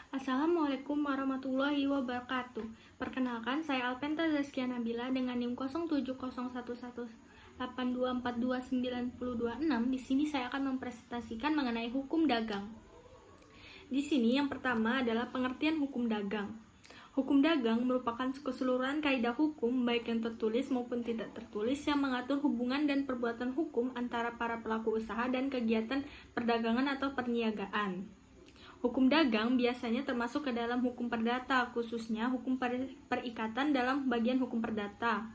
Assalamualaikum warahmatullahi wabarakatuh. Perkenalkan, saya Alpenta Zaskia Nabila dengan NIM 070118242926. Di sini saya akan mempresentasikan mengenai hukum dagang. Di sini yang pertama adalah pengertian hukum dagang. Hukum dagang merupakan keseluruhan kaidah hukum baik yang tertulis maupun tidak tertulis yang mengatur hubungan dan perbuatan hukum antara para pelaku usaha dan kegiatan perdagangan atau perniagaan. Hukum dagang biasanya termasuk ke dalam hukum perdata, khususnya hukum perikatan dalam bagian hukum perdata.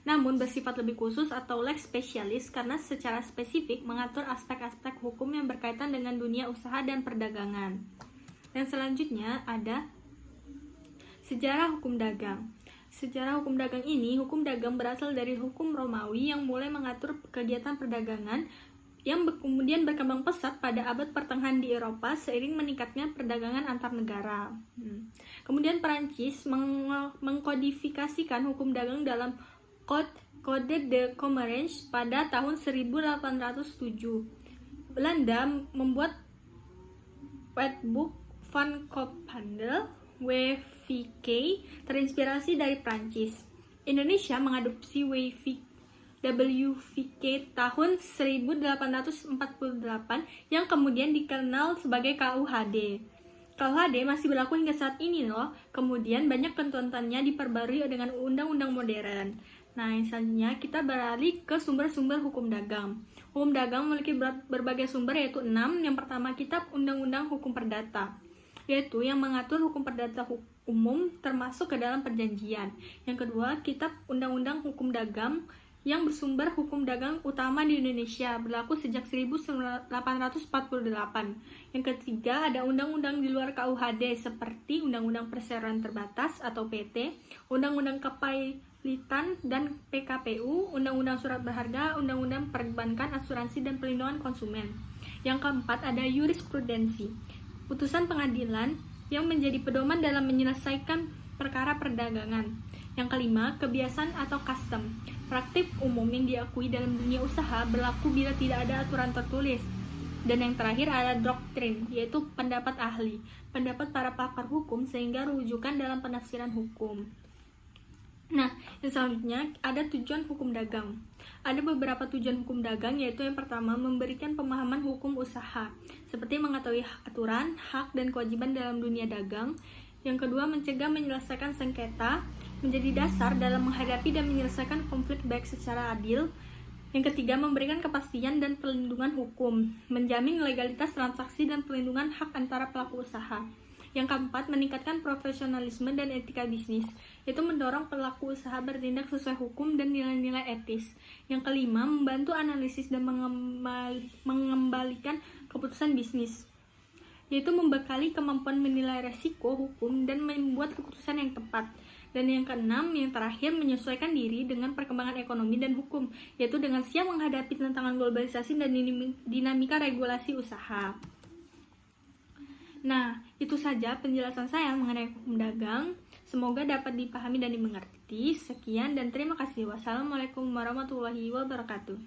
Namun bersifat lebih khusus atau lex specialis karena secara spesifik mengatur aspek-aspek hukum yang berkaitan dengan dunia usaha dan perdagangan. Dan selanjutnya ada sejarah hukum dagang. Sejarah hukum dagang ini, hukum dagang berasal dari hukum Romawi yang mulai mengatur kegiatan perdagangan yang kemudian berkembang pesat pada abad pertengahan di Eropa seiring meningkatnya perdagangan antar negara. Kemudian Perancis mengkodifikasikan hukum dagang dalam Code de Commerce pada tahun 1807. Belanda membuat Wetboek van Koophandel (WVK) terinspirasi dari Prancis. Indonesia mengadopsi WVK tahun 1848 yang kemudian dikenal sebagai KUHD. KUHD masih berlaku hingga saat ini loh. Kemudian banyak ketentuannya diperbarui dengan undang-undang modern. Nah, yang selanjutnya kita beralih ke sumber-sumber hukum dagang. Hukum dagang memiliki berbagai sumber yaitu 6. Yang pertama kitab Undang-Undang Hukum Perdata, yaitu yang mengatur hukum perdata umum termasuk ke dalam perjanjian. Yang kedua, kitab Undang-Undang Hukum Dagang yang bersumber hukum dagang utama di Indonesia berlaku sejak 1848. Yang ketiga, ada undang-undang di luar KUHD seperti Undang-Undang Perseroan Terbatas atau PT, Undang-Undang Kepailitan dan PKPU, Undang-Undang Surat Berharga, Undang-Undang Perbankan, Asuransi dan Perlindungan Konsumen. Yang keempat, ada jurisprudensi, putusan pengadilan yang menjadi pedoman dalam menyelesaikan perkara perdagangan. Yang kelima, kebiasaan atau custom, praktik umum yang diakui dalam dunia usaha berlaku bila tidak ada aturan tertulis. Dan yang terakhir ada doktrin, yaitu pendapat ahli, pendapat para pakar hukum sehingga rujukan dalam penafsiran hukum. Nah, yang selanjutnya ada tujuan hukum dagang. Ada beberapa tujuan hukum dagang, yaitu yang pertama memberikan pemahaman hukum usaha, seperti mengetahui aturan, hak, dan kewajiban dalam dunia dagang. Yang kedua, mencegah menyelesaikan sengketa, menjadi dasar dalam menghadapi dan menyelesaikan konflik baik secara adil. Yang ketiga, memberikan kepastian dan perlindungan hukum, menjamin legalitas transaksi dan perlindungan hak antara pelaku usaha. Yang keempat, meningkatkan profesionalisme dan etika bisnis, yaitu mendorong pelaku usaha bertindak sesuai hukum dan nilai-nilai etis. Yang kelima, membantu analisis dan mengembalikan keputusan bisnis, yaitu membekali kemampuan menilai resiko hukum dan membuat keputusan yang tepat. Dan yang keenam, yang terakhir, menyesuaikan diri dengan perkembangan ekonomi dan hukum, yaitu dengan siap menghadapi tantangan globalisasi dan dinamika regulasi usaha. Nah, itu saja penjelasan saya mengenai hukum dagang. Semoga dapat dipahami dan dimengerti. Sekian dan terima kasih. Wassalamualaikum warahmatullahi wabarakatuh.